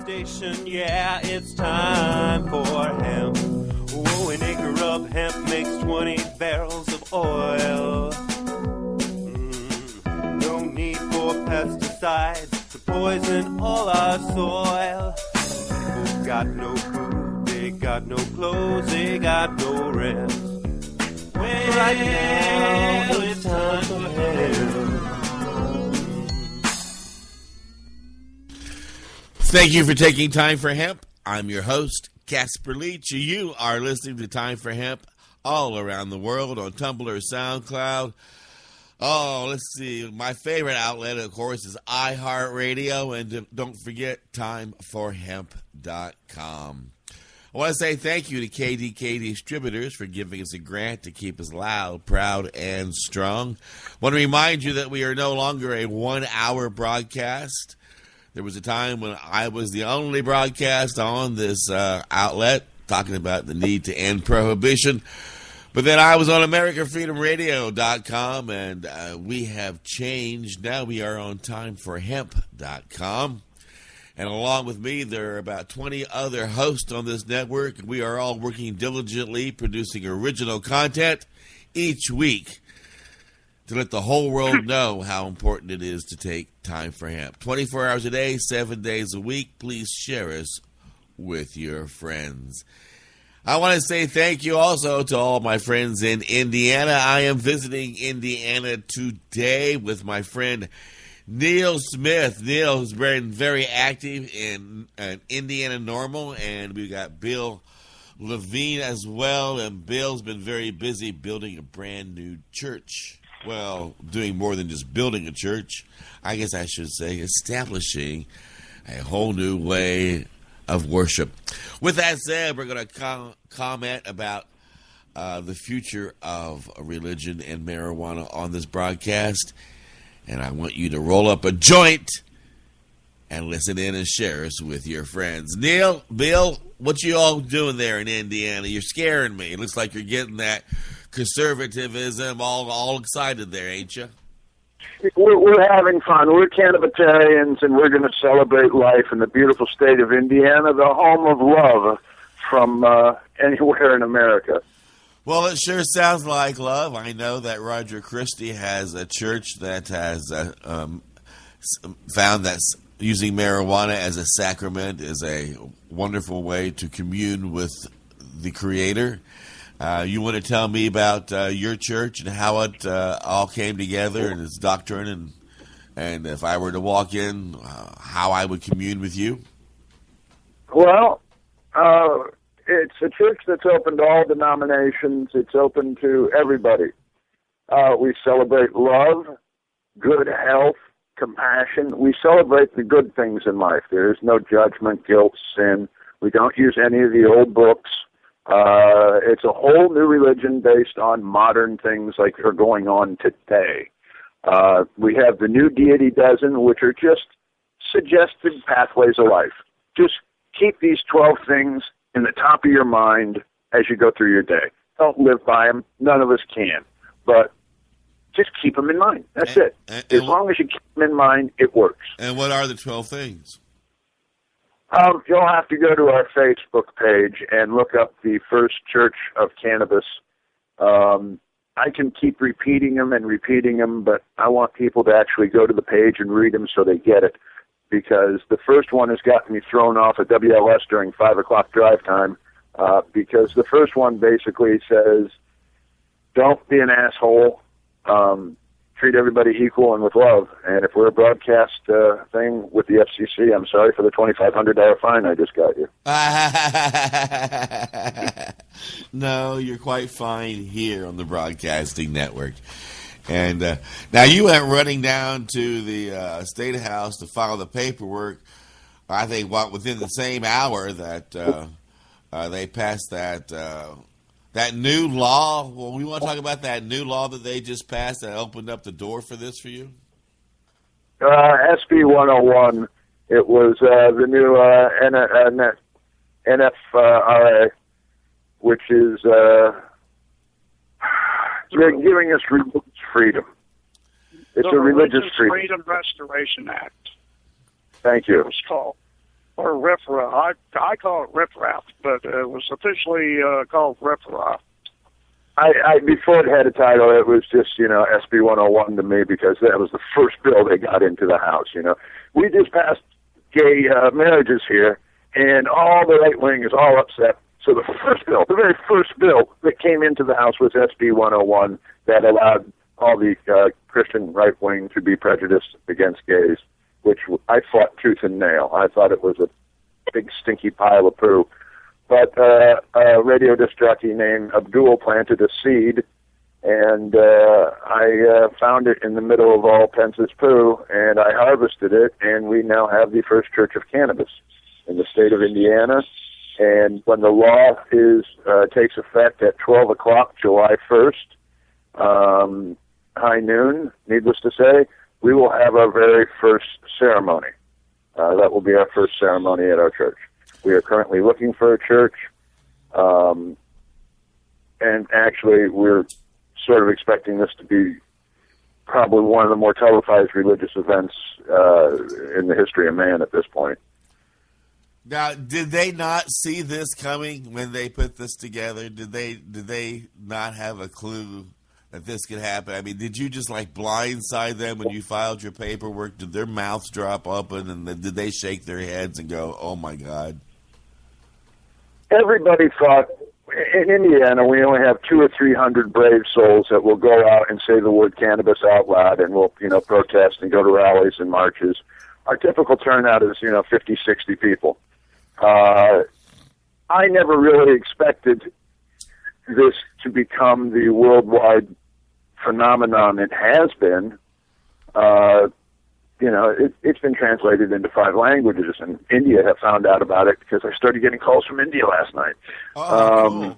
station, yeah, it's time for hemp. Oh, an acre of hemp makes 20 barrels of oil. No need for pesticides to poison all our soil. People got no food, they got no clothes, they got no rest. Well, right now it's time for hemp. Thank you for taking Time for Hemp. I'm your host, Casper Leitch. You are listening to Time for Hemp all around the world on Tumblr, SoundCloud. Oh, let's see. My favorite outlet, of course, is iHeartRadio. And don't forget, timeforhemp.com. I want to say thank you to KDK Distributors for giving us a grant to keep us loud, proud, and strong. I want to remind you that we are no longer a 1-hour broadcast. There was a time when I was the only broadcast on this outlet talking about the need to end prohibition. But then I was on AmericanFreedomRadio.com, and we have changed. Now we are on TimeForHemp.com. And along with me, there are about 20 other hosts on this network. We are all working diligently, producing original content each week to let the whole world know how important it is to take time for hemp. 24 hours a day, 7 days a week. Please share us with your friends. I want to say thank you also to all my friends in Indiana. I am visiting Indiana today with my friend Neal Smith. Neal has been very active in Indiana Normal, and we've got Bill Levine as well, and Bill's been very busy building a brand new church. Well, doing more than just building a church, I guess I should say establishing a whole new way of worship. With that said, we're going to comment about the future of religion and marijuana on this broadcast. And I want you to roll up a joint and listen in and share us with your friends. Neal, Bill, what you all doing there in Indiana? You're scaring me. It looks like you're getting that conservatism all excited there, ain't you? We're having fun. We're Cannabitarians, and we're going to celebrate life in the beautiful state of Indiana, the home of love from anywhere in America. Well, it sure sounds like love. I know that Roger Christie has a church that has found that using marijuana as a sacrament is a wonderful way to commune with the Creator. You want to tell me about your church and how it all came together and its doctrine, and if I were to walk in, how I would commune with you? Well, it's a church that's open to all denominations. It's open to everybody. We celebrate love, good health, compassion. We celebrate the good things in life. There is no judgment, guilt, sin. We don't use any of the old books. It's a whole new religion based on modern things like are going on today. We have the New Deity Dozen, which are just suggested pathways of life. Just keep these 12 things in the top of your mind as you go through your day. Don't live by them. None of us can. But just keep them in mind. That's it. As long as you keep them in mind, it works. And what are the 12 things? You'll have to go to our Facebook page and look up the First Church of Cannabis. I can keep repeating them, but I want people to actually go to the page and read them so they get it, because the first one has gotten me thrown off at WLS during 5 o'clock drive time, because the first one basically says, don't be an asshole, treat everybody equal and with love. And if we're a broadcast thing with the FCC, I'm sorry for the $2,500 fine I just got you. No, you're quite fine here on the Broadcasting Network. And now you went running down to the State House to file the paperwork, I think, within the same hour that they passed that new law. Well, we want to talk about that new law that they just passed that opened up the door for this for you? SB 101. It was the new NFRA, which is they're giving us religious freedom. It's a religious freedom Restoration Act. Thank you. It's called. or riffraff. I call it riffraff, but it was officially called riffraff. I before it had a title, it was just, SB 101 to me, because that was the first bill they got into the House. We just passed gay marriages here, and all the right wing is all upset. So the very first bill that came into the House was SB 101 that allowed all the Christian right wing to be prejudiced against gays, which I fought tooth and nail. I thought it was a big stinky pile of poo. But a radio disc jockey named Abdul planted a seed, and I found it in the middle of all Pence's poo, and I harvested it, and we now have the first church of cannabis in the state of Indiana. And when the law takes effect at 12 o'clock, July 1st, high noon, needless to say, we will have our very first ceremony. That will be our first ceremony at our church. We are currently looking for a church, and actually we're sort of expecting this to be probably one of the more televised religious events in the history of man at this point. Now, did they not see this coming when they put this together? Did they not have a clue that this could happen? I mean, did you just like blindside them when you filed your paperwork? Did their mouths drop open, and did they shake their heads and go, "Oh my God"? Everybody thought, in Indiana, we only have 200 or 300 brave souls that will go out and say the word cannabis out loud, and will, protest and go to rallies and marches. Our typical turnout is, 50, 60 people. I never really expected this to become the worldwide phenomenon it has been. It's been translated into 5 languages, and India have found out about it because I started getting calls from India last night. Cool.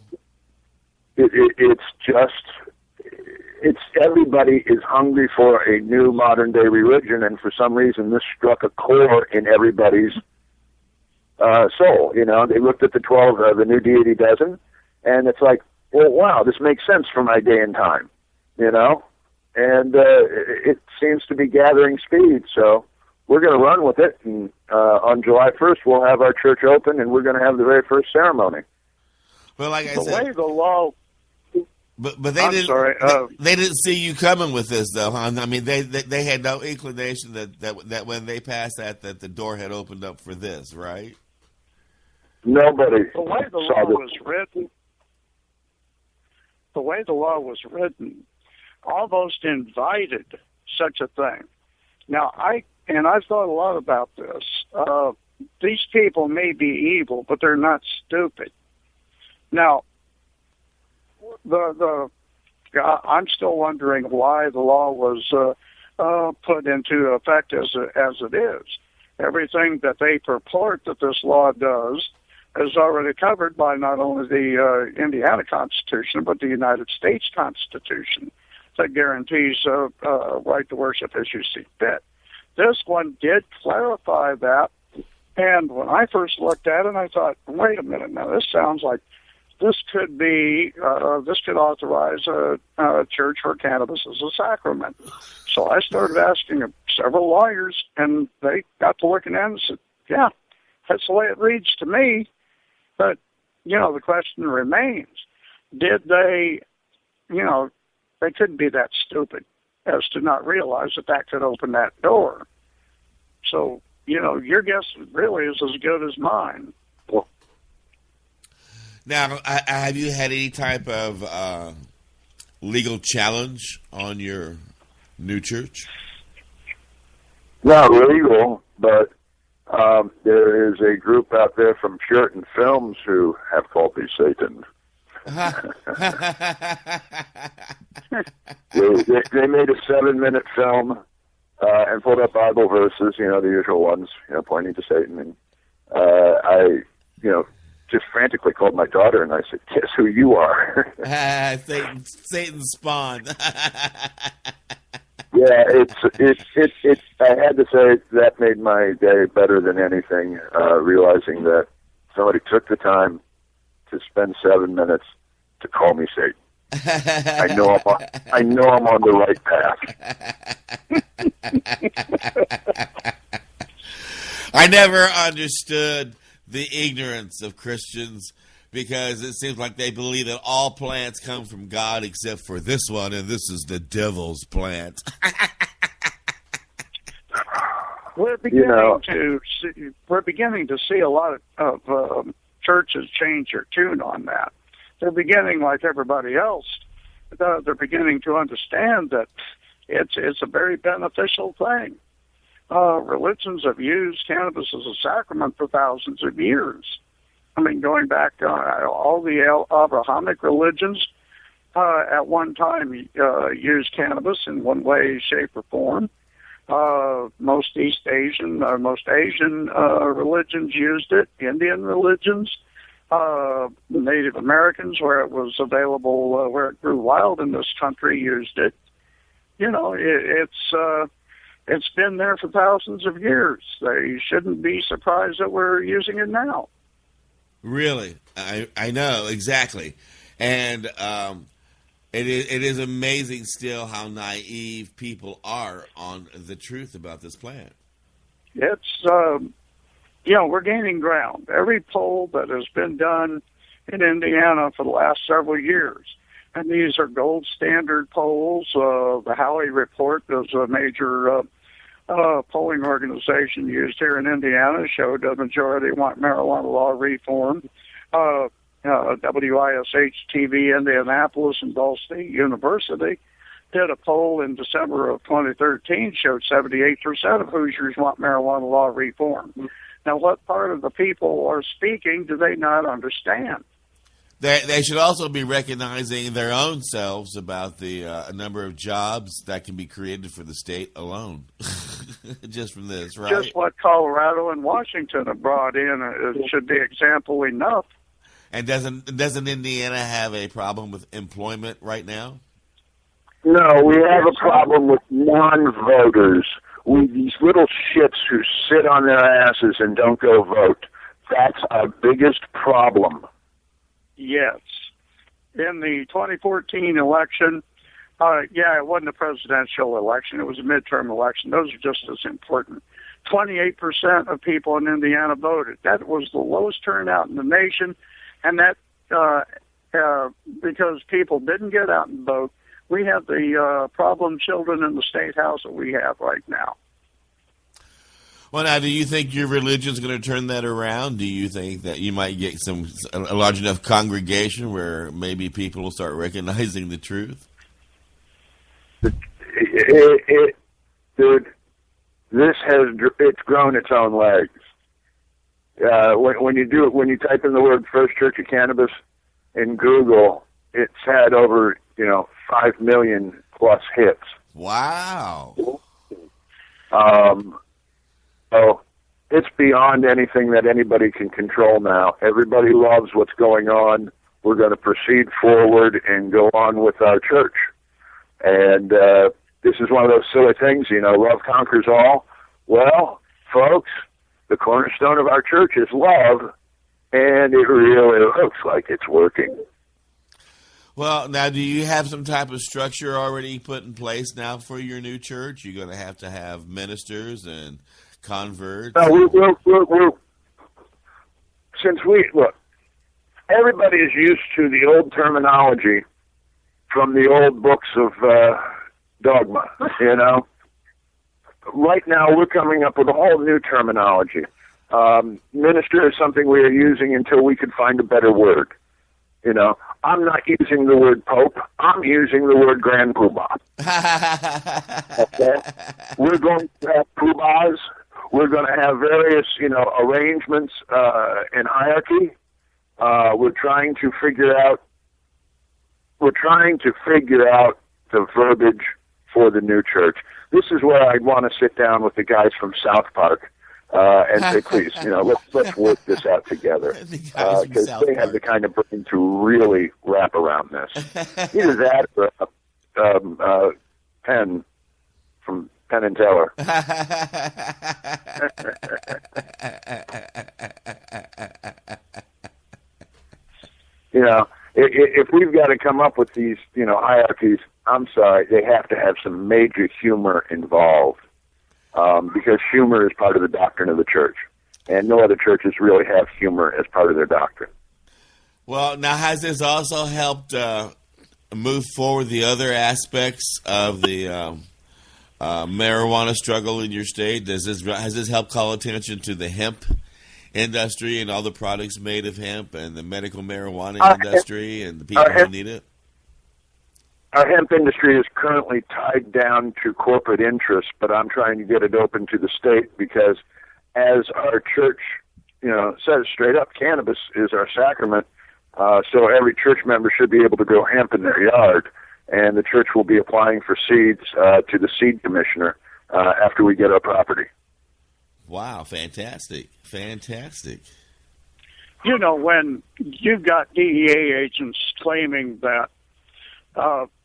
It's everybody is hungry for a new modern day religion, and for some reason this struck a chord in everybody's soul. They looked at the 12, the new deity dozen, and it's like, well, wow, this makes sense for my day and time, and it seems to be gathering speed. So we're going to run with it, and on July 1st we'll have our church open, and we're going to have the very first ceremony. Well, like I The said, way the law. but they I'm didn't. sorry, they didn't see you coming with this, though. Huh? I mean, they had no inclination that when they passed that the door had opened up for this, right? Nobody The way the saw law this. was written. The way the law was written, almost invited such a thing. Now, I've thought a lot about this. These people may be evil, but they're not stupid. Now, I'm still wondering why the law was put into effect as it is. Everything that they purport that this law does is already covered by not only the Indiana Constitution, but the United States Constitution that guarantees right to worship as you see fit. This one did clarify that, and when I first looked at it, I thought, wait a minute, now this sounds like this could be, this could authorize a church where cannabis is a sacrament. So I started asking several lawyers, and they got to looking at it and said, yeah, that's the way it reads to me. But, the question remains, did they, they couldn't be that stupid as to not realize that could open that door. So, your guess really is as good as mine. Now, have you had any type of legal challenge on your new church? Not legal, but there is a group out there from Puritan Films who have called me Satan. They made a 7-minute film and pulled up Bible verses, the usual ones, pointing to Satan. And I, just frantically called my daughter and I said, "Guess who you are?" Satan's spawn. Yeah, it's. I had to say that made my day better than anything. Realizing that somebody took the time to spend 7 minutes to call me Satan. I know I'm on the right path. I never understood the ignorance of Christians, because it seems like they believe that all plants come from God except for this one, and this is the devil's plant. We're beginning to see a lot of churches change their tune on that. They're beginning, like everybody else, they're beginning to understand that it's a very beneficial thing. Religions have used cannabis as a sacrament for thousands of years. I mean, going back, all the Abrahamic religions at one time used cannabis in one way, shape, or form. Most Asian religions used it. Indian religions, Native Americans, where it was available, where it grew wild in this country, used it. You know, it's been there for thousands of years. They shouldn't be surprised that we're using it now. Really, I know exactly, and it is amazing still how naive people are on the truth about this plant. It's we're gaining ground. Every poll that has been done in Indiana for the last several years, and these are gold standard polls. The Howey Report is a major polling organization used here in Indiana, showed a majority want marijuana law reform. WISH-TV Indianapolis and Ball State University did a poll in December of 2013, showed 78% of Hoosiers want marijuana law reform. Now, what part of the people are speaking do they not understand? They should also be recognizing their own selves about the number of jobs that can be created for the state alone, just from this, right? Just what Colorado and Washington have brought in it should be example enough. And doesn't Indiana have a problem with employment right now? No, we have a problem with non-voters. These little shits who sit on their asses and don't go vote. That's our biggest problem. Yes. In the 2014 election, it wasn't a presidential election. It was a midterm election. Those are just as important. 28% of people in Indiana voted. That was the lowest turnout in the nation, and that because people didn't get out and vote. We have the problem children in the state house that we have right now. Well, now, do you think your religion is going to turn that around? Do you think that you might get a large enough congregation where maybe people will start recognizing the truth? Dude, it's grown its own legs. When you type in the word First Church of Cannabis in Google, it's had over 5 million plus hits. Wow. So it's beyond anything that anybody can control now. Everybody loves what's going on. We're going to proceed forward and go on with our church. And this is one of those silly things, love conquers all. Well, folks, the cornerstone of our church is love, and it really looks like it's working. Well, now, do you have some type of structure already put in place now for your new church? You're going to have ministers and converts? No, everybody is used to the old terminology from the old books of dogma, Right now, we're coming up with a whole new terminology. Minister is something we are using until we could find a better word. I'm not using the word Pope. I'm using the word Grand Poobah. Okay? We're going to have Poobahs. We're going to have various, arrangements in hierarchy. We're trying to figure out the verbiage for the new church. This is where I'd want to sit down with the guys from South Park and say, please, let's work this out together. Because they have the kind of brain to really wrap around this. Either that or Penn from Penn and Teller. If we've got to come up with these, hierarchies, I'm sorry, they have to have some major humor involved. because humor is part of the doctrine of the church. And no other churches really have humor as part of their doctrine. Well, now, has this also helped move forward the other aspects of the marijuana struggle in your state? Has this helped call attention to the hemp industry and all the products made of hemp and the medical marijuana industry and the people who need it? Our hemp industry is currently tied down to corporate interests, but I'm trying to get it open to the state because as our church, says straight up, cannabis is our sacrament. So every church member should be able to grow hemp in their yard, and the church will be applying for seeds to the seed commissioner after we get our property. Wow, fantastic. When you've got DEA agents claiming that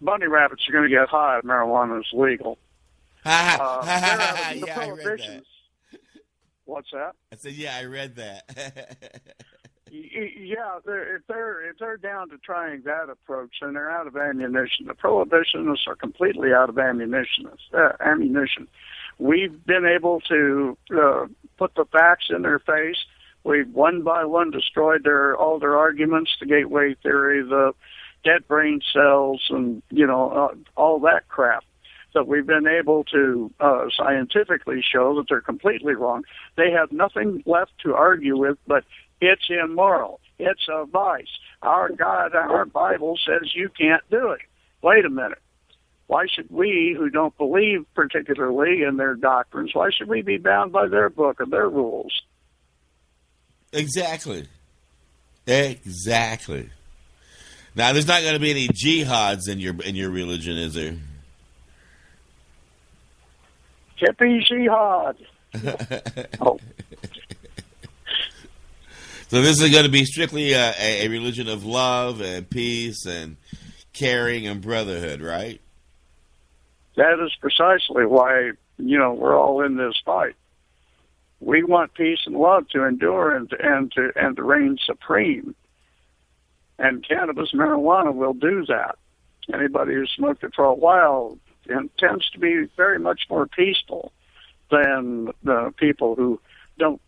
bunny rabbits are going to get high if marijuana is legal. Yeah, I read that. What's that? I said, yeah, I read that. Yeah, if they're down to trying that approach, then they're out of ammunition. The prohibitionists are completely out of ammunition. We've been able to put the facts in their face. We've one by one destroyed all their arguments, the gateway theory, the dead brain cells, and all that crap. That we've been able to scientifically show that they're completely wrong. They have nothing left to argue with, but it's immoral. It's a vice. Our God, our Bible says you can't do it. Wait a minute. Why should we, who don't believe particularly in their doctrines, why should we be bound by their book and their rules? Exactly. Now, there's not going to be any jihads in your religion, is there? Hippie jihad. Oh. So this is going to be strictly a religion of love and peace and caring and brotherhood, right? That is precisely why, we're all in this fight. We want peace and love to endure and to reign supreme. And cannabis, marijuana will do that. Anybody who's smoked it for a while tends to be very much more peaceful than the people who don't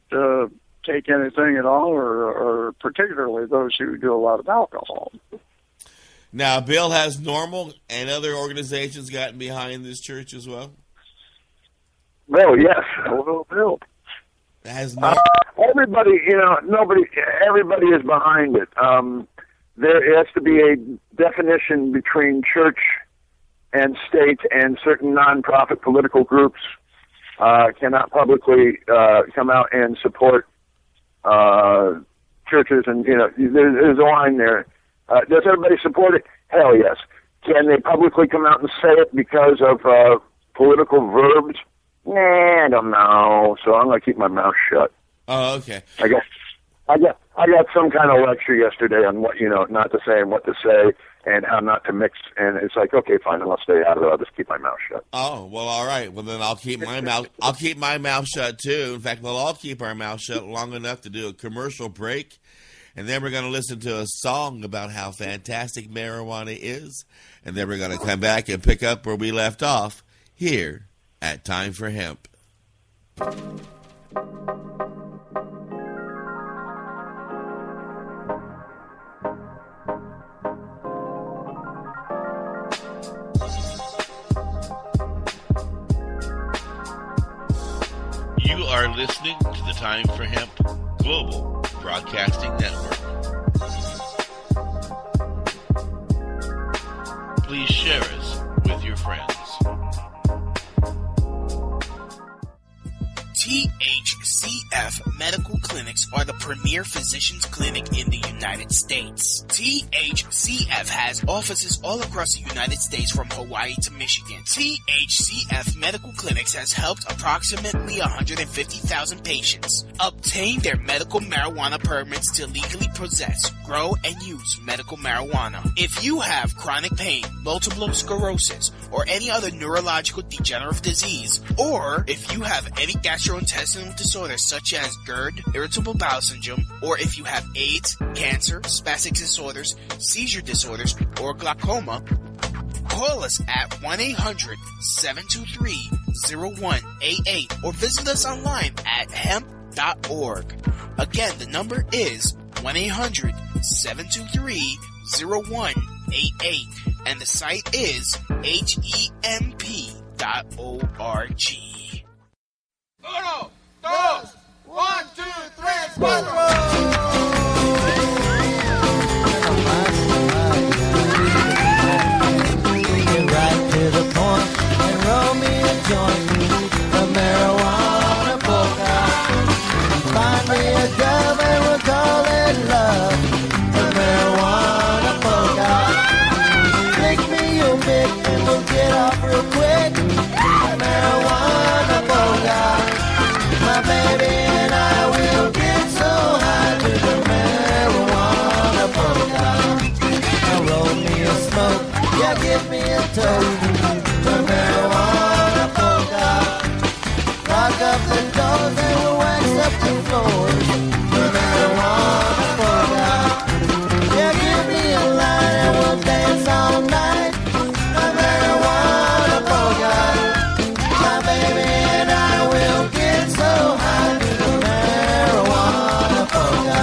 take anything at all, or particularly those who do a lot of alcohol. Now, Bill, has Normal and other organizations gotten behind this church as well? Well, yes. Hello, Bill. Has everybody, everybody is behind it. There has to be a definition between church and state, and certain nonprofit political groups cannot publicly come out and support churches. And, there's a line there. Does everybody support it? Hell yes. Can they publicly come out and say it because of political verbs? Nah, I don't know. So I'm going to keep my mouth shut. Oh, okay. I got some kind of lecture yesterday on what, not to say and what to say and how not to mix. And it's like, okay, fine, then I'll stay out of it. I'll just keep my mouth shut. Oh, well, all right. Well, then I'll keep my mouth. I'll keep my mouth shut too. In fact, we'll all keep our mouth shut long enough to do a commercial break, and then we're going to listen to a song about how fantastic marijuana is, and then we're going to come back and pick up where we left off here at Time for Hemp. You are listening to the Time for Hemp Global Broadcasting Network. Please share us with your friends. THCF Medical Clinics are the premier physicians clinic in the United States. THCF has offices all across the United States from Hawaii to Michigan. THCF Medical Clinics has helped approximately 150,000 patients obtain their medical marijuana permits to legally possess, grow, and use medical marijuana. If you have chronic pain, multiple sclerosis, or any other neurological degenerative disease, or if you have any gastrointestinal disorders such as GERD, irritable bowel syndrome, or if you have AIDS, cancer, spastic disorders, seizure disorders, or glaucoma, Call us at 1-800-723-0188 or visit us online at hemp.org. Again, the number is 1-800-723-0188 and the site is hemp.org. 1, 2, 3, 4. Right to the point and roll me a joint, the marijuana polka. Find me a dove and we'll call it love, the marijuana polka. Lick me your mitt and we'll get off real quick, the marijuana polka. My baby and I will get so high to the marijuana polka. Now roll me a smoke, yeah, give me a toke, the marijuana polka. Lock up the doors and we'll wax up the floors, the marijuana polka. Yeah, give me a line and we'll dance all night, the marijuana polka. My baby and I will get so high to the marijuana polka.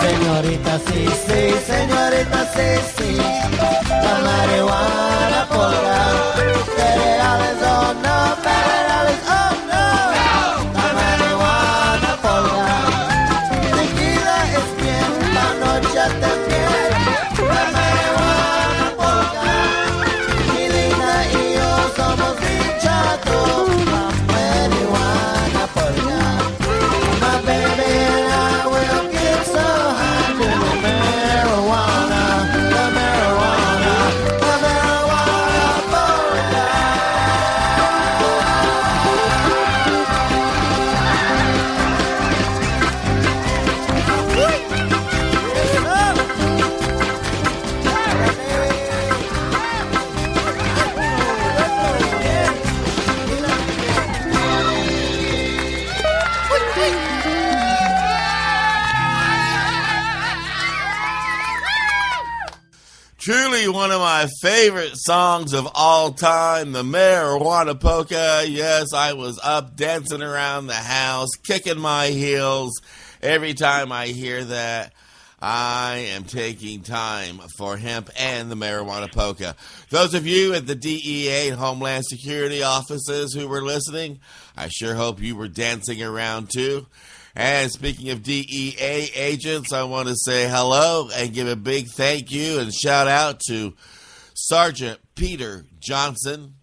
Señorita, sí, sí, señorita, sí, sí. La marihuana polka. Federales, oh no, federales, oh no. La marihuana polka. Tequila es bien, la noche también. La marihuana polka. Mi linda y yo somos bichatos. La marihuana polka. My baby and I will get so high to the marijuana, the marijuana, the marijuana polka. Truly one of my favorite songs of all time, the marijuana polka. Yes, I was up dancing around the house, kicking my heels. Every time I hear that, I am taking time for hemp and the marijuana polka. Those of you at the DEA and Homeland Security offices who were listening, I sure hope you were dancing around too. And speaking of DEA agents, I want to say hello and give a big thank you and shout out to Sergeant Peter Johnson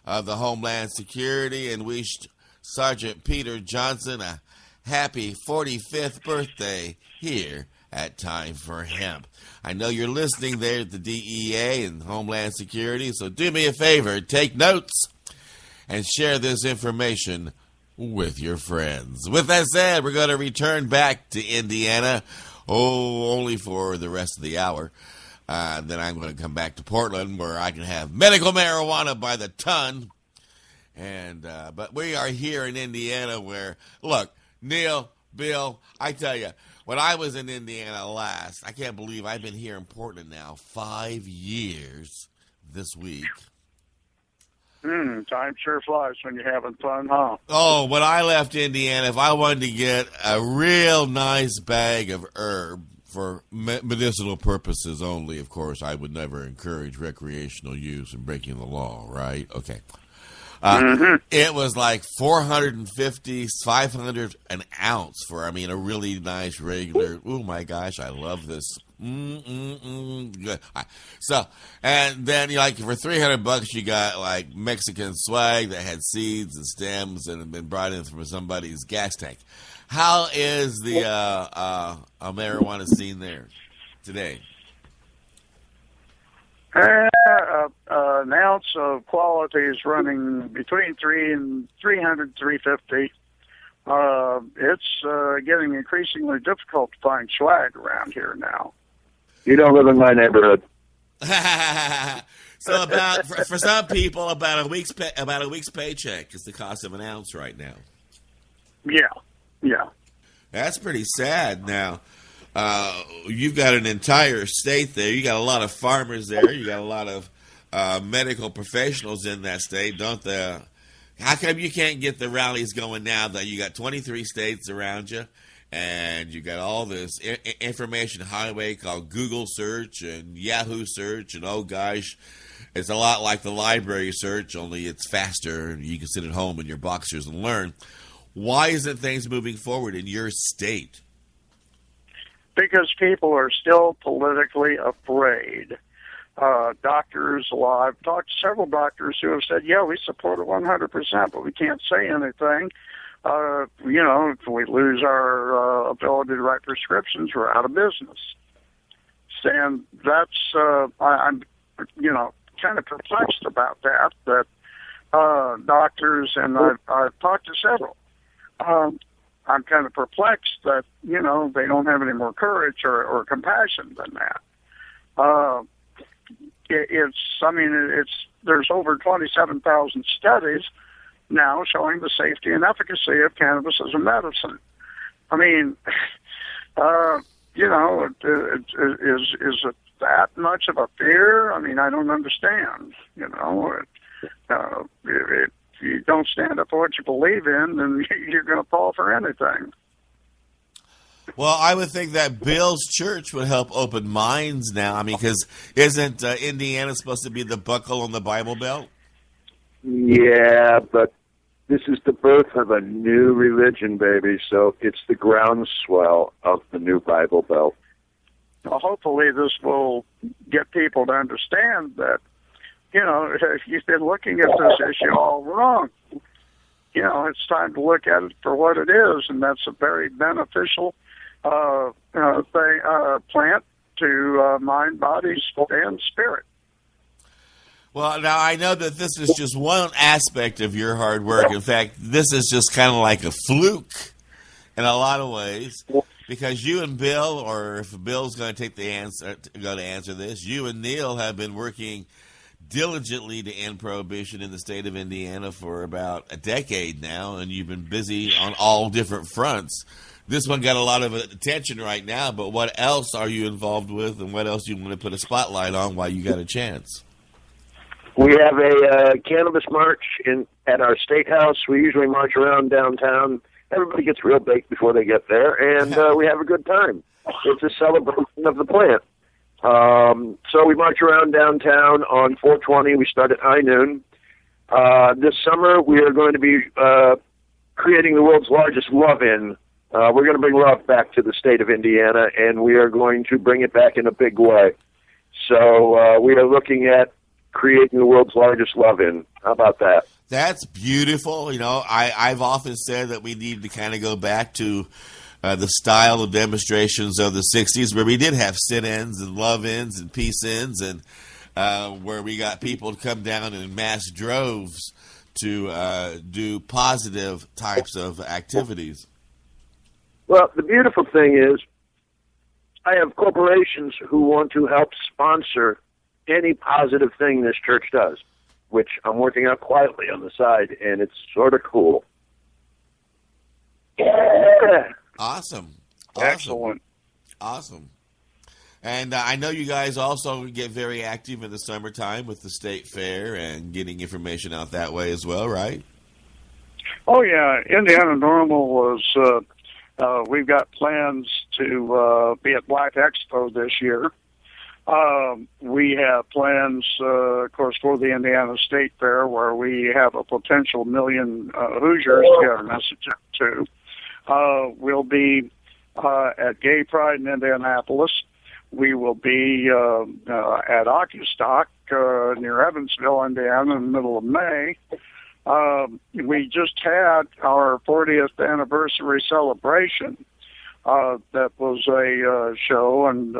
of the Homeland Security, and wish Sergeant Peter Johnson a happy 45th birthday here at Time for Hemp. I know you're listening there at the DEA and Homeland Security, so do me a favor, take notes and share this information with your friends. With that said, we're going to return back to Indiana, only for the rest of the hour. Then I'm going to come back to Portland, where I can have medical marijuana by the ton. But we are here in Indiana where, look, Neal, Bill, I tell you, when I was in Indiana last, I can't believe I've been here in Portland now 5 years this week. Time sure flies when you're having fun, huh? Oh, when I left Indiana, if I wanted to get a real nice bag of herb for medicinal purposes only, of course, I would never encourage recreational use and breaking the law, right? Okay. It was like $450, $500 an ounce for, a really nice regular. Oh my gosh, I love this. Good. So, and then for $300, you got like Mexican swag that had seeds and stems and had been brought in from somebody's gas tank. How is the marijuana scene there today? An ounce of quality is running between $300 and $350. It's getting increasingly difficult to find swag around here now. You don't live in my neighborhood. So for some people, about a week's paycheck is the cost of an ounce right now. Yeah. That's pretty sad. Now, you've got an entire state there. You got a lot of farmers there. You got a lot of medical professionals in that state, don't they? How come you can't get the rallies going now that you got 23 states around you and you got all this information highway called Google search and Yahoo search, and oh gosh, it's a lot like the library search, only it's faster and you can sit at home in your boxers and learn. Why isn't things moving forward in your state? Because people are still politically afraid. Doctors, I've talked to several doctors who have said, yeah, we support it 100%, but we can't say anything. If we lose our ability to write prescriptions, we're out of business. And that's, I'm kind of perplexed about that doctors, and I've talked to several, I'm kind of perplexed that, they don't have any more courage or compassion than that. There's over 27,000 studies now showing the safety and efficacy of cannabis as a medicine. Is it that much of a fear? I don't understand. If you don't stand up for what you believe in, then you're going to fall for anything. Well, I would think that Bill's church would help open minds now. Because isn't Indiana supposed to be the buckle on the Bible Belt? Yeah, but this is the birth of a new religion, baby, so it's the groundswell of the new Bible Belt. Well, hopefully this will get people to understand that, you've been looking at this issue all wrong. It's time to look at it for what it is, and that's a very beneficial plant to mind, body, and spirit. Well, now I know that this is just one aspect of your hard work. In fact, this is just kind of like a fluke in a lot of ways, because you and Bill, or if Bill's going to answer this, you and Neal have been working diligently to end prohibition in the state of Indiana for about a decade now, and you've been busy on all different fronts. This one got a lot of attention right now, but what else are you involved with, and what else do you want to put a spotlight on while you got a chance? We have a cannabis march at our state house. We usually march around downtown. Everybody gets real baked before they get there, and we have a good time. It's a celebration of the plant. So we march around downtown on 420. We start at high noon. This summer, we are going to be creating the world's largest love-in. We're going to bring love back to the state of Indiana, and we are going to bring it back in a big way. So we are looking at creating the world's largest love-in. How about that? That's beautiful. I've often said that we need to kind of go back to the style of demonstrations of the 60s, where we did have sit-ins and love-ins and peace-ins, and where we got people to come down in mass droves to do positive types of activities. Well, the beautiful thing is I have corporations who want to help sponsor any positive thing this church does, which I'm working on quietly on the side, and it's sort of cool. Yeah. Awesome. Excellent. Awesome. And I know you guys also get very active in the summertime with the state fair and getting information out that way as well, right? Oh, yeah. Indiana Normal was, we've got plans to be at Black Expo this year. We have plans, of course, for the Indiana State Fair, where we have a potential million Hoosiers to get our message out to. We'll be at Gay Pride in Indianapolis. We will be at Occustock near Evansville, Indiana, in the middle of May. We just had our 40th anniversary celebration. That was a show and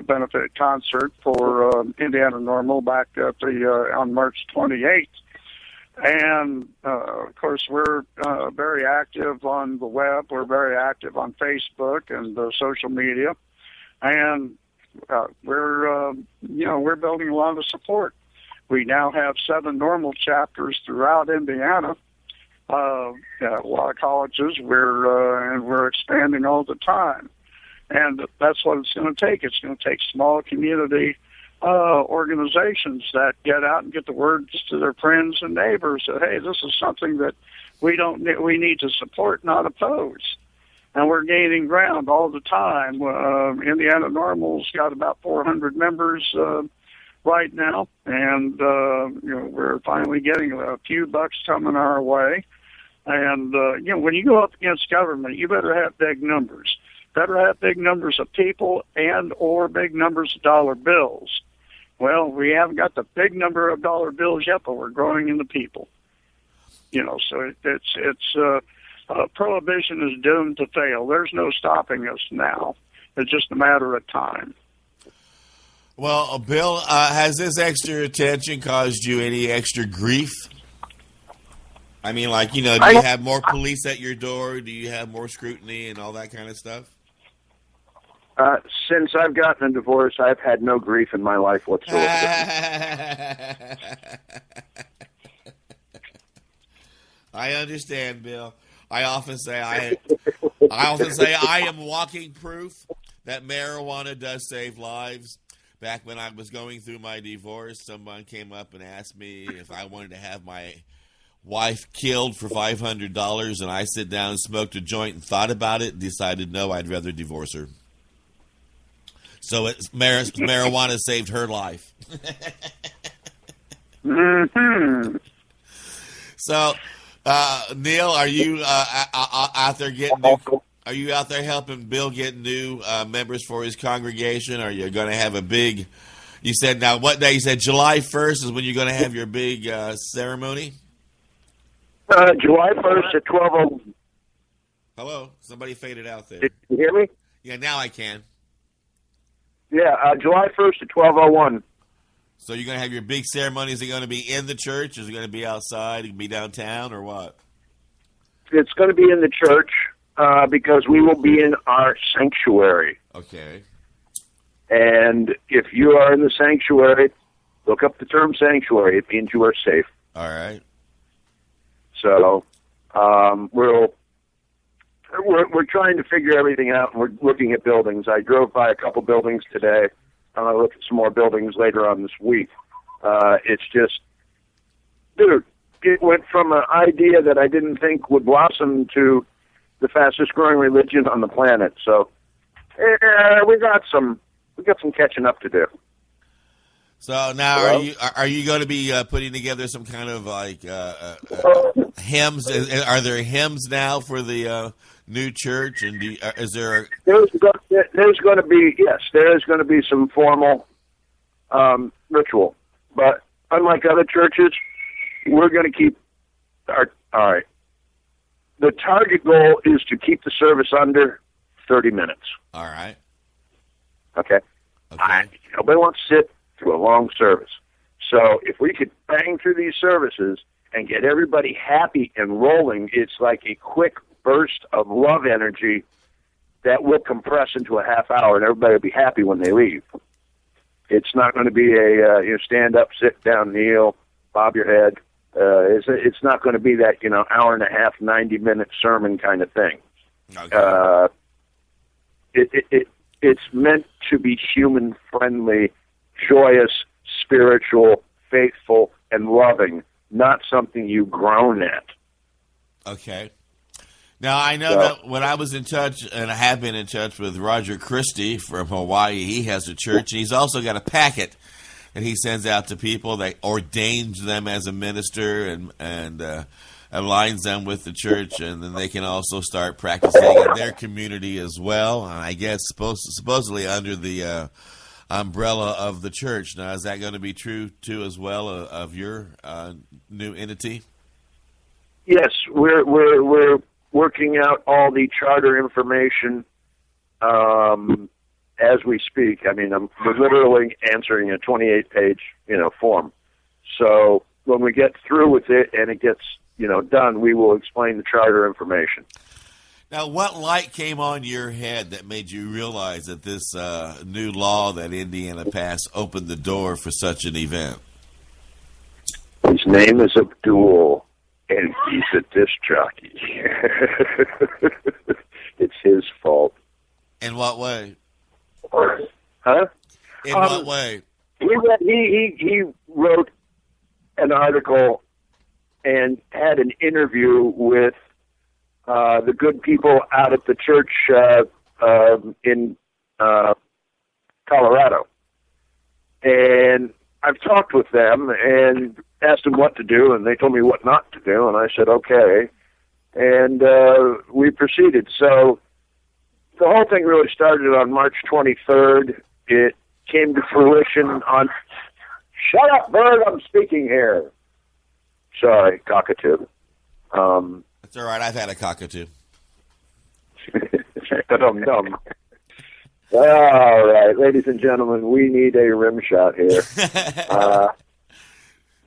benefit concert for Indiana Normal back at on March 28th. And, of course, we're very active on the web. We're very active on Facebook and social media. And we're building a lot of support. We now have 7 normal chapters throughout Indiana. At a lot of colleges. And we're expanding all the time. And that's what it's going to take. It's going to take small community organizations that get out and get the words to their friends and neighbors that, hey, this is something that we need to support, not oppose. And we're gaining ground all the time. Indiana Normal's got about 400 members right now, and we're finally getting a few bucks coming our way. And when you go up against government, you better have big numbers. Better have big numbers of people and or big numbers of dollar bills. Well, we haven't got the big number of dollar bills yet, but we're growing in the people. So it's prohibition is doomed to fail. There's no stopping us now. It's just a matter of time. Well, Bill, has this extra attention caused you any extra grief? I mean, do you have more police at your door? Do you have more scrutiny and all that kind of stuff? Since I've gotten a divorce, I've had no grief in my life whatsoever. I understand, Bill. I often say I am walking proof that marijuana does save lives. Back when I was going through my divorce, someone came up and asked me if I wanted to have my wife killed for $500, and I sit down and smoked a joint and thought about it and decided, no, I'd rather divorce her. So marijuana saved her life. Mm-hmm. So, Neal, are you out there getting new? Are you out there helping Bill get new members for his congregation? Are you going to have a big? You said now what day? You said July 1st is when you're going to have your big ceremony. July 1st at 12:00. Hello, somebody faded out there. Did you hear me? Yeah, now I can. Yeah, July 1st at 12:01. So you're going to have your big ceremony. Is it going to be in the church? Is it going to be outside? It can be downtown or what? It's going to be in the church because we will be in our sanctuary. Okay. And if you are in the sanctuary, look up the term sanctuary. It means you are safe. All right. So we're trying to figure everything out, and we're looking at buildings. I drove by a couple buildings today. I'm going to look at some more buildings later on this week. It's just, dude, it went from an idea that I didn't think would blossom to the fastest growing religion on the planet. So we got some catching up to do. So now, are you going to be putting together some kind of hymns? Are there hymns now for the new church? And is there? There's going to be there is going to be some formal ritual, but unlike other churches, we're going to keep our. All right, the target goal is to keep the service under 30 minutes. All right. Okay? Nobody wants to sit through a long service. So if we could bang through these services and get everybody happy and rolling, it's like a quick burst of love energy that will compress into a half hour, and everybody will be happy when they leave. It's not going to be a stand up, sit down, kneel, bob your head. It's not going to be that hour and a half, 90-minute sermon kind of thing. Okay. It's meant to be human friendly, joyous, spiritual, faithful, and loving. Not something you groan at. Okay. Now, I know that when I was in touch, and I have been in touch with Roger Christie from Hawaii, he has a church, and he's also got a packet that he sends out to people that ordains them as a minister and aligns them with the church, and then they can also start practicing in their community as well. I guess supposedly under the umbrella of the church. Now, is that going to be true, too, as well, of your new entity? Yes, we're working out all the charter information as we speak. I mean, we're literally answering a 28-page, form. So when we get through with it and it gets, done, we will explain the charter information. Now, what light came on your head that made you realize that this new law that Indiana passed opened the door for such an event? His name is Abdul, and he's a disc jockey. It's his fault. In what way? Huh? In what way? He wrote an article and had an interview with the good people out at the church in Colorado. And I've talked with them and asked them what to do, and they told me what not to do, and I said, okay. And we proceeded. So the whole thing really started on March 23rd. It came to fruition on... Shut up, bird, I'm speaking here. Sorry, cockatoo. That's all right, I've had a cockatoo. Dum-dum. All right, ladies and gentlemen, we need a rim shot here.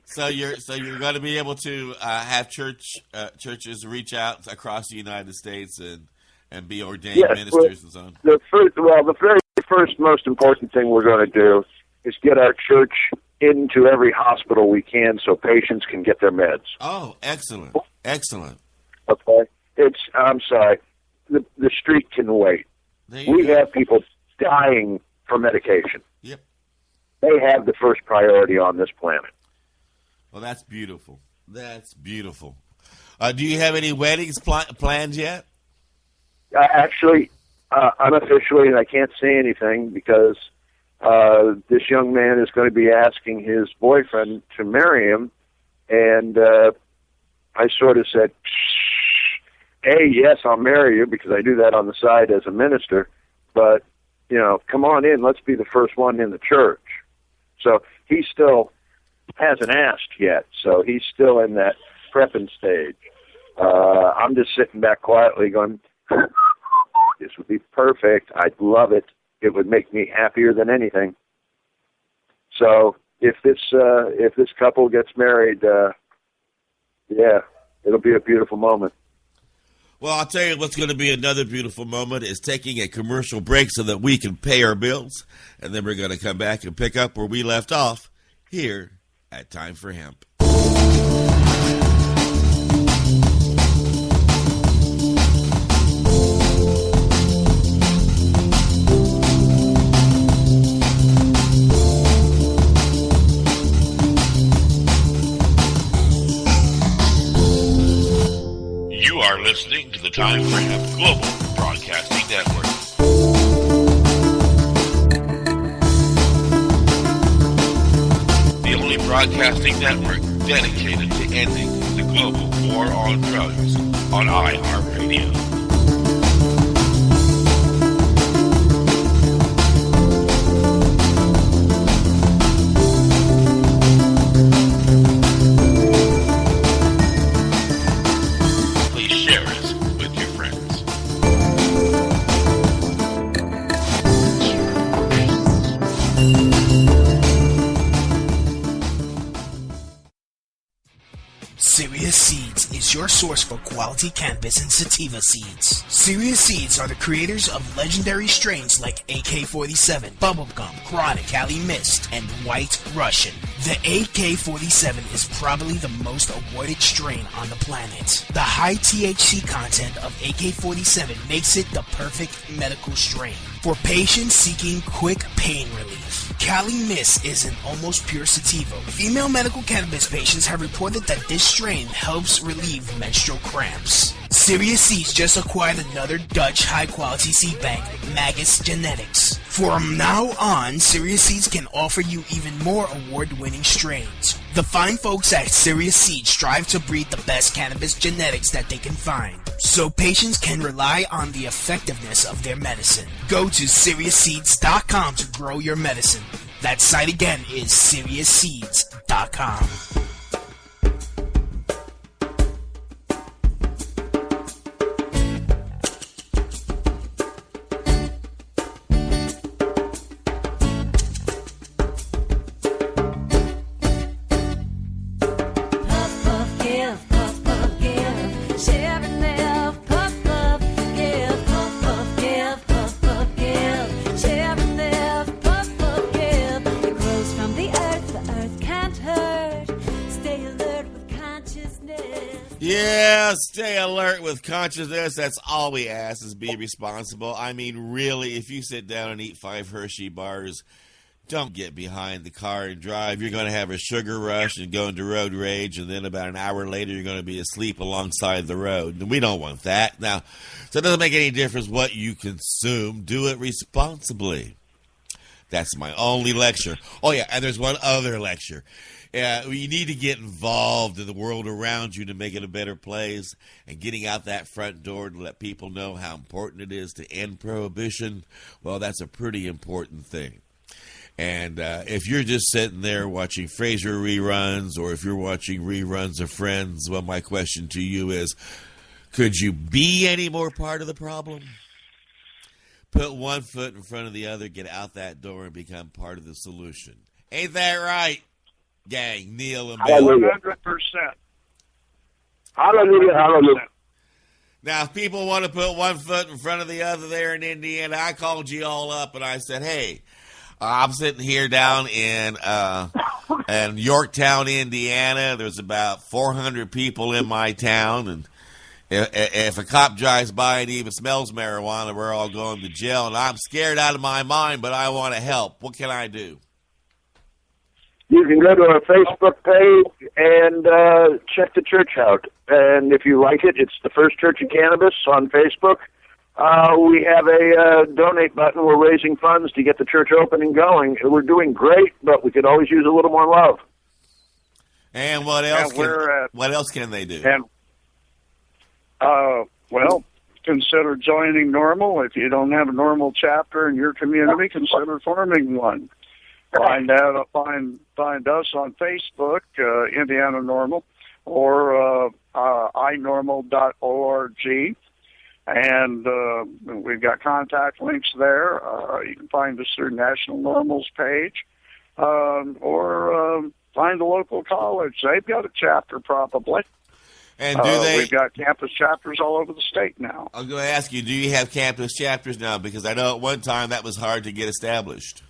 So you're going to be able to have churches reach out across the United States and be ordained ministers and so on. The very first most important thing we're going to do is get our church into every hospital we can so patients can get their meds. Oh, excellent. Excellent. Okay. I'm sorry. The street can wait. We have people dying for medication. Yep. They have the first priority on this planet. Well, that's beautiful. That's beautiful. Do you have any weddings planned yet? Actually, unofficially, and I can't say anything because this young man is going to be asking his boyfriend to marry him, and I sort of said, hey, yes, I'll marry you, because I do that on the side as a minister, but, come on in, let's be the first one in the church. So he still hasn't asked yet, so he's still in that prepping stage. I'm just sitting back quietly going, this would be perfect, I'd love it, it would make me happier than anything. So if this couple gets married, it'll be a beautiful moment. Well, I'll tell you what's going to be another beautiful moment is taking a commercial break so that we can pay our bills, and then we're going to come back and pick up where we left off here at Time for Hemp. You are listening to the Time for Hemp Global Broadcasting Network. The only broadcasting network dedicated to ending the global war on drugs on iHeartRadio. Share us source for quality cannabis and sativa seeds. Serious Seeds are the creators of legendary strains like AK-47, Bubblegum, Chronic, Cali Mist, and White Russian. The AK-47 is probably the most awarded strain on the planet. The high THC content of AK-47 makes it the perfect medical strain for patients seeking quick pain relief. Cali Mist is an almost pure sativa. Female medical cannabis patients have reported that this strain helps relieve menstrual cramps. Serious Seeds just acquired another Dutch high-quality seed bank, Magus Genetics. From now on, Serious Seeds can offer you even more award-winning strains. The fine folks at Serious Seeds strive to breed the best cannabis genetics that they can find, so patients can rely on the effectiveness of their medicine. Go to SeriousSeeds.com to grow your medicine. That site again is SeriousSeeds.com. Yeah, stay alert with consciousness. That's all we ask, is be responsible. I mean, really, if you sit down and eat 5 Hershey bars, don't get behind the car and drive. You're going to have a sugar rush and go into road rage, and then about an hour later, you're going to be asleep alongside the road. And we don't want that. Now, so it doesn't make any difference what you consume. Do it responsibly. That's my only lecture. Oh, yeah, and there's one other lecture. You need to get involved in the world around you to make it a better place, and getting out that front door to let people know how important it is to end prohibition, well, that's a pretty important thing. And if you're just sitting there watching Frasier reruns, or if you're watching reruns of Friends, well, my question to you is, could you be any more part of the problem? Put one foot in front of the other, get out that door, and become part of the solution. Ain't that right? Gang, Neal and Bill. 100%. Hallelujah, hallelujah. Now, if people want to put one foot in front of the other there in Indiana, I called you all up and I said, hey, I'm sitting here down in Yorktown, Indiana. There's about 400 people in my town, and if a cop drives by and even smells marijuana, we're all going to jail, and I'm scared out of my mind, but I want to help. What can I do? You can go to our Facebook page and check the church out. And if you like it, it's the First Church of Cannabis on Facebook. We have a donate button. We're raising funds to get the church open and going. We're doing great, but we could always use a little more love. And what else? What else can they do? And well, consider joining Normal. If you don't have a Normal chapter in your community, consider forming one. Find us on Facebook, Indiana Normal, or inormal.org. And we've got contact links there. You can find us through National Normal's page, or find a local college. They've got a chapter probably. And do they? We've got campus chapters all over the state now. I'm going to ask you, do you have campus chapters now? Because I know at one time that was hard to get established.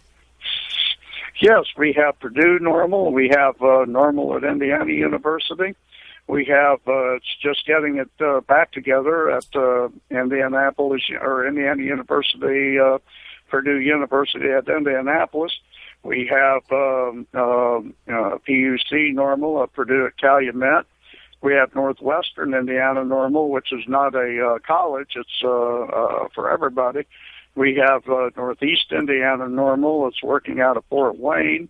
Yes, we have Purdue Normal. We have Normal at Indiana University. We have it's just getting it back together at Indianapolis or Indiana University, Purdue University at Indianapolis. We have PUC Normal at Purdue at Calumet. We have Northwestern Indiana Normal, which is not a college. It's for everybody. We have Northeast Indiana Normal. It's working out of Fort Wayne.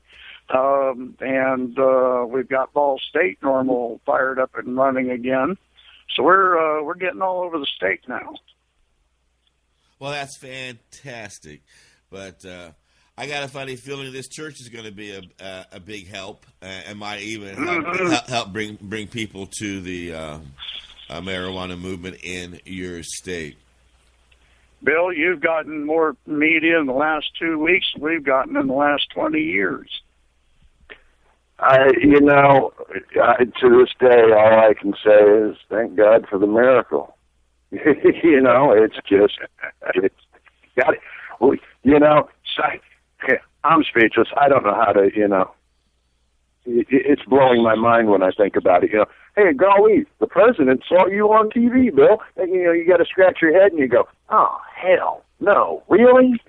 And we've got Ball State Normal fired up and running again. So we're getting all over the state now. Well, that's fantastic. But I got a funny feeling this church is going to be a big help, and might even help bring people to the marijuana movement in your state. Bill, you've gotten more media in the last 2 weeks than we've gotten in the last 20 years. To this day, all I can say is thank God for the miracle. It's just, got it. I'm speechless. I don't know how to, it's blowing my mind when I think about it. Hey, golly, the president saw you on TV, Bill. And, you got to scratch your head and you go, oh, hell, no, really?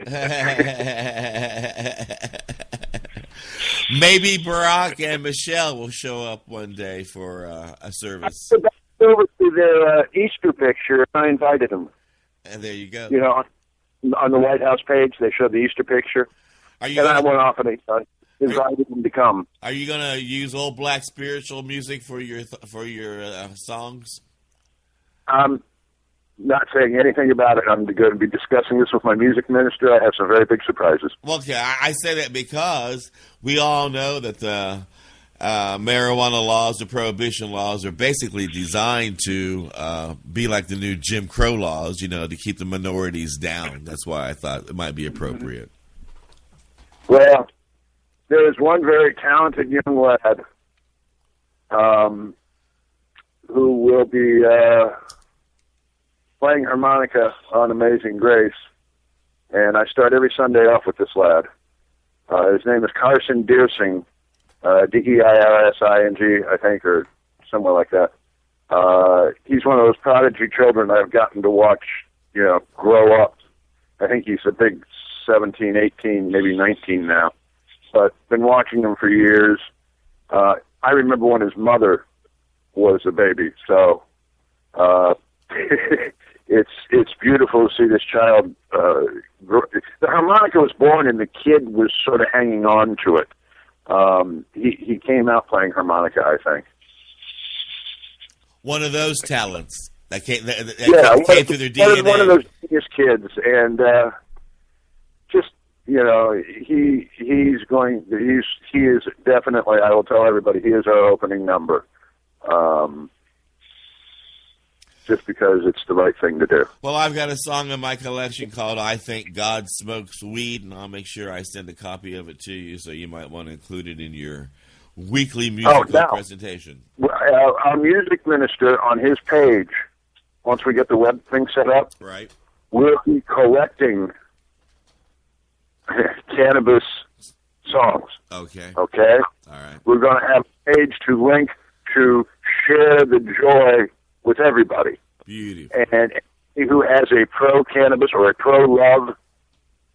Maybe Barack and Michelle will show up one day for a service. I went over to their Easter picture. I invited them. And there you go. On the White House page, they showed the Easter picture. I went off and invited them to come. Are you going to use old black spiritual music for your songs? I'm not saying anything about it. I'm going to be discussing this with my music minister. I have some very big surprises. Well, okay, I say that because we all know that the marijuana laws, the prohibition laws, are basically designed to be like the new Jim Crow laws, to keep the minorities down. That's why I thought it might be appropriate. Well, there is one very talented young lad who will be playing harmonica on Amazing Grace, and I start every Sunday off with this lad. His name is Carson Deersing, Deirsing, I think, or somewhere like that. He's one of those prodigy children I've gotten to watch, grow up. I think he's a big 17, 18, maybe 19 now, but been watching him for years. I remember when his mother was a baby, so it's beautiful to see this child grow. The harmonica was born, and the kid was sort of hanging on to it. He came out playing harmonica, I think. One of those talents that came through their DNA. One of those genius kids, and he is definitely, I will tell everybody, he is our opening number. Just because it's the right thing to do. Well, I've got a song in my collection called I Think God Smokes Weed, and I'll make sure I send a copy of it to you, so you might want to include it in your weekly musical presentation. Our music minister, on his page, once we get the web thing set up, right, we'll be collecting cannabis songs. Okay. All right. We're going to have a page to link to share the joy with everybody. Beautiful. And who has a pro-cannabis or a pro-love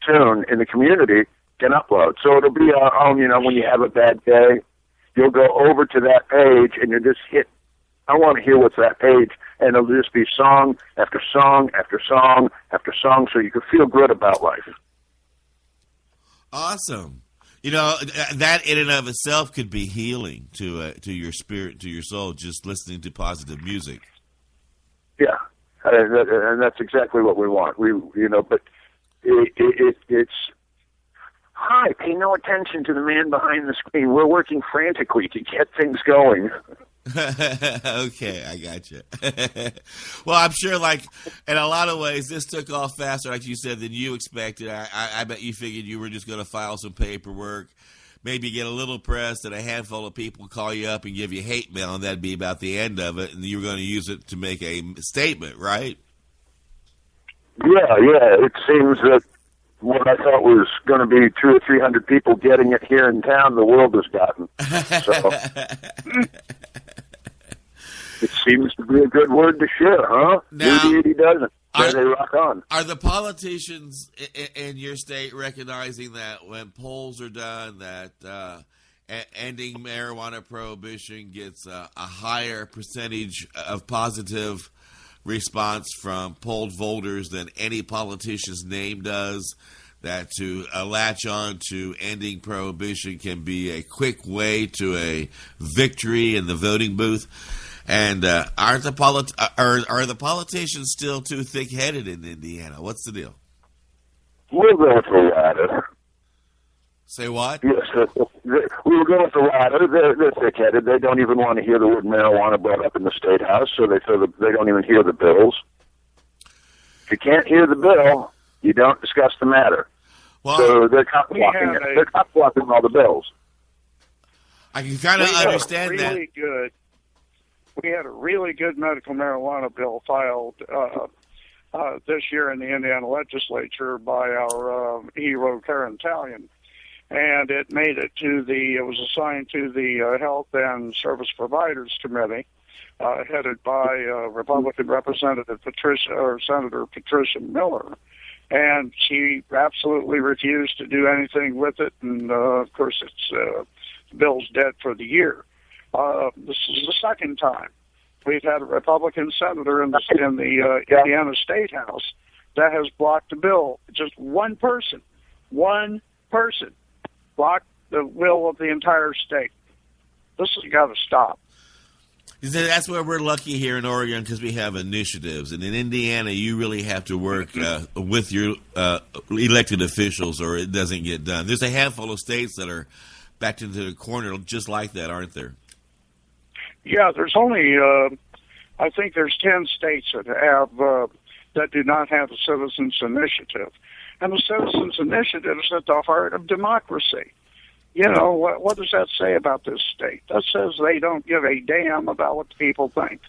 tune in the community can upload. So it'll be our own, when you have a bad day, you'll go over to that page and you'll just hit, I want to hear what's that page, and it'll just be song after song after song after song, so you can feel good about life. Awesome. That in and of itself could be healing to your spirit, to your soul, just listening to positive music. Yeah, and that's exactly what we want. But it's hi. Pay no attention to the man behind the screen. We're working frantically to get things going. Okay, I got you. Well, I'm sure, in a lot of ways, this took off faster, like you said, than you expected. I bet you figured you were just going to file some paperwork, maybe get a little press, and a handful of people call you up and give you hate mail, and that'd be about the end of it, and you were going to use it to make a statement, right? Yeah. It seems that what I thought was going to be 200 or 300 people getting it here in town, the world has gotten. So it seems to be a good word to share, huh? Now, Maybe it doesn't. They rock on. Are the politicians in your state recognizing that when polls are done, that ending marijuana prohibition gets a higher percentage of positive response from polled voters than any politician's name does, that to latch on to ending prohibition can be a quick way to a victory in the voting booth? And are the politicians still too thick-headed in Indiana? What's the deal? We're going with the latter. Say what? Yes, we were going with the latter. They're thick-headed. They don't even want to hear the word marijuana brought up in the State House, so they don't even hear the bills. If you can't hear the bill, you don't discuss the matter. Well, so they're cop-blocking all the bills. I can kind of understand that. We had a really good medical marijuana bill filed this year in the Indiana legislature by our hero Karen Talion, and it made it to it was assigned to the Health and Service Providers Committee, headed by Republican Representative Senator Patricia Miller, and she absolutely refused to do anything with it, and of course the bill's dead for the year. This is the second time we've had a Republican senator in the Indiana State House that has blocked a bill. Just one person blocked the will of the entire state. This has got to stop. That's where we're lucky here in Oregon, because we have initiatives. And in Indiana, you really have to work with your elected officials or it doesn't get done. There's a handful of states that are backed into the corner just like that, aren't there? Yeah, there's only, I think there's 10 states that have that do not have a citizens' initiative. And the citizens' initiative is at the heart of democracy. You know, what does that say about this state? That says they don't give a damn about what the people think.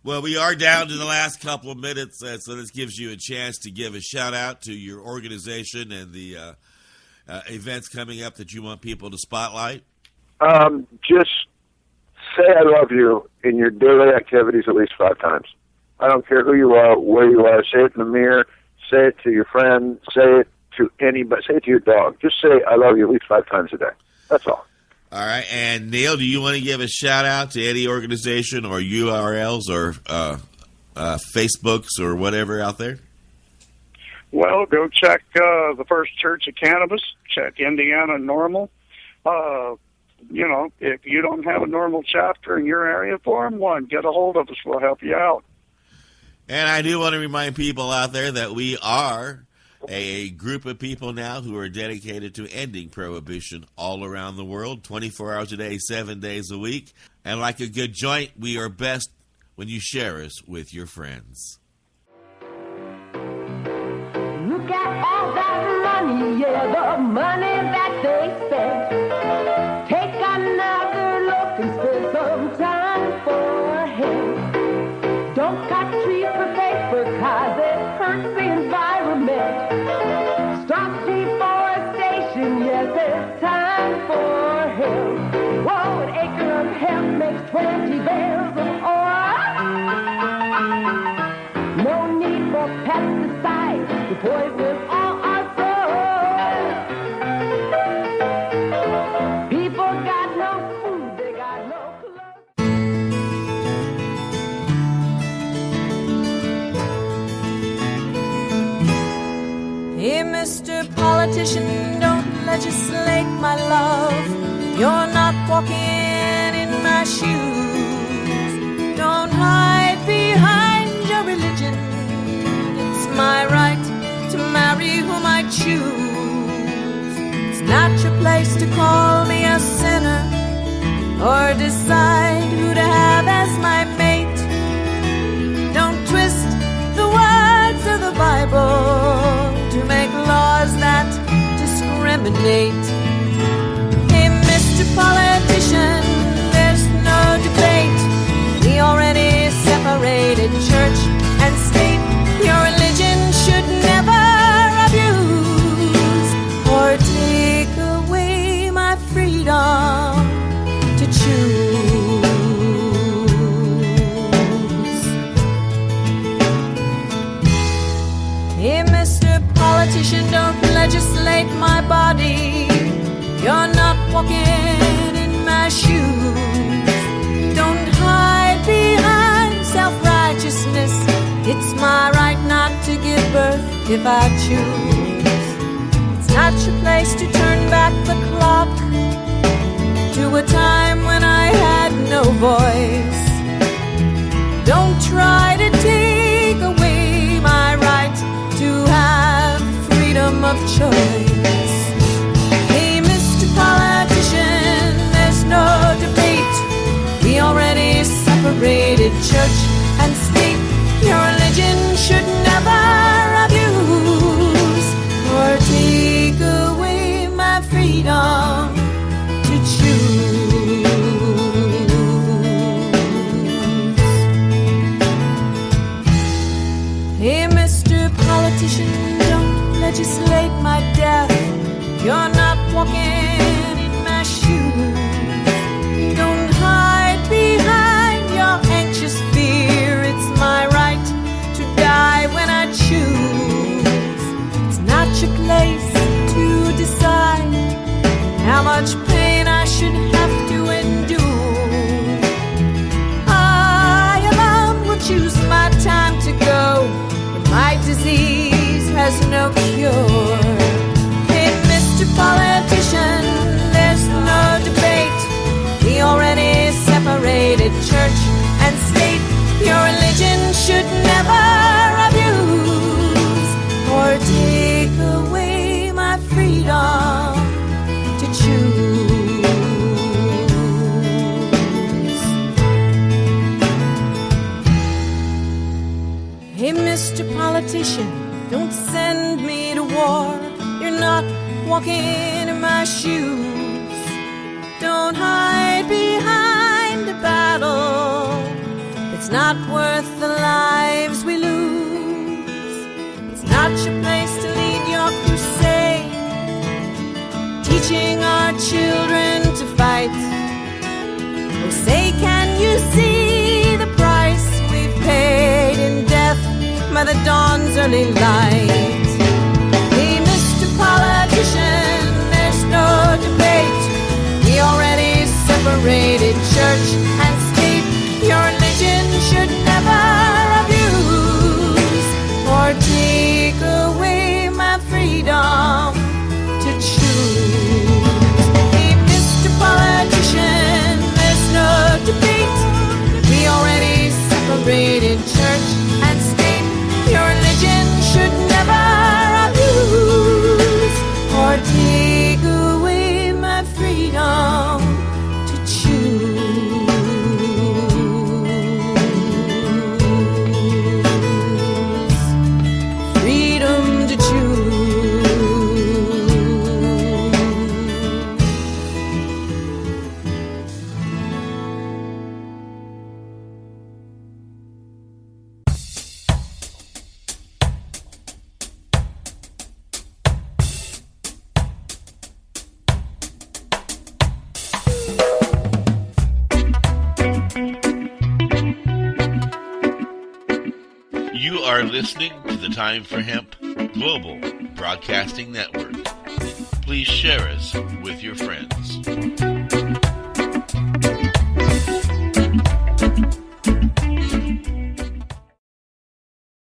Well, we are down to the last couple of minutes, so this gives you a chance to give a shout-out to your organization and the events coming up that you want people to spotlight. Just say I love you in your daily activities at least 5 times. I don't care who you are, where you are. Say it in the mirror. Say it to your friend. Say it to anybody. Say it to your dog. Just say I love you at least 5 times a day. That's all. All right. And Neal, do you want to give a shout out to any organization or URLs or Facebooks or whatever out there? Well, go check the First Church of Cannabis. Check Indiana Normal. You know, if you don't have a normal chapter in your area, form one. Get a hold of us. We'll help you out. And I do want to remind people out there that we are a group of people now who are dedicated to ending prohibition all around the world, 24 hours a day, 7 days a week. And like a good joint, we are best when you share us with your friends. Look at all that money, yeah, the money that they spent. Take another look and spend some time for him. Don't cut trees for paper, 'cause it hurts the environment. Stop deforestation, yes, it's time for him. Whoa, an acre of hemp makes 20 bales of oil. No need for pesticides to poison all our soil. People got no food, they got no clothes. Hey, Mr. Politician, don't legislate my love. You're not walking in my shoes. Don't hide behind your religion. It's my right to marry whom I choose. It's not your place to call me a sinner or decide who to have as my mate. Don't twist the words of the Bible to make laws that discriminate. Hey, Mr. Politician, there's no debate. We already separated church and state. Your religion should never abuse or take away my freedom to choose. Hey, Mr. Politician, don't legislate my body. You're not walking in my shoes. Don't hide behind self-righteousness. It's my right not to give birth if I choose. It's not your place to turn back the clock to a time when I had no voice. Don't try to take away my right to have freedom of choice. Hey, Mr. Politician, there's no debate. We already separated church and state. Your religion should never abuse or take away my freedom to choose. politician, don't legislate my death. You're not walking in my shoes. Don't hide behind your anxious fear. It's my right to die when I choose. It's not your place to decide how much pain I should have to endure. I alone will choose my time to go, but my disease has no cure. Hey, Mr. Politician, there's no debate. We already separated church and state. Your religion should never abuse or take away my freedom to choose. Hey, Mr. Politician, don't send me to war. You're not walking in my shoes. Don't hide behind a battle. It's not worth the lives we lose. It's not your place to lead your crusade, teaching our children to fight. Oh, say, can you see the price we've paid in death by the dawn's early light? Hey, Mr. Politician, there's no debate. We already separated church and state. Your religion should never abuse or take away my freedom to choose. Hey, Mr. Politician, there's no debate. We already separated church and state. Your religion should never abuse or take away my freedom to choose. Freedom to choose. You are listening to the Time for Hemp Global Broadcasting Network. Please share us with your friends.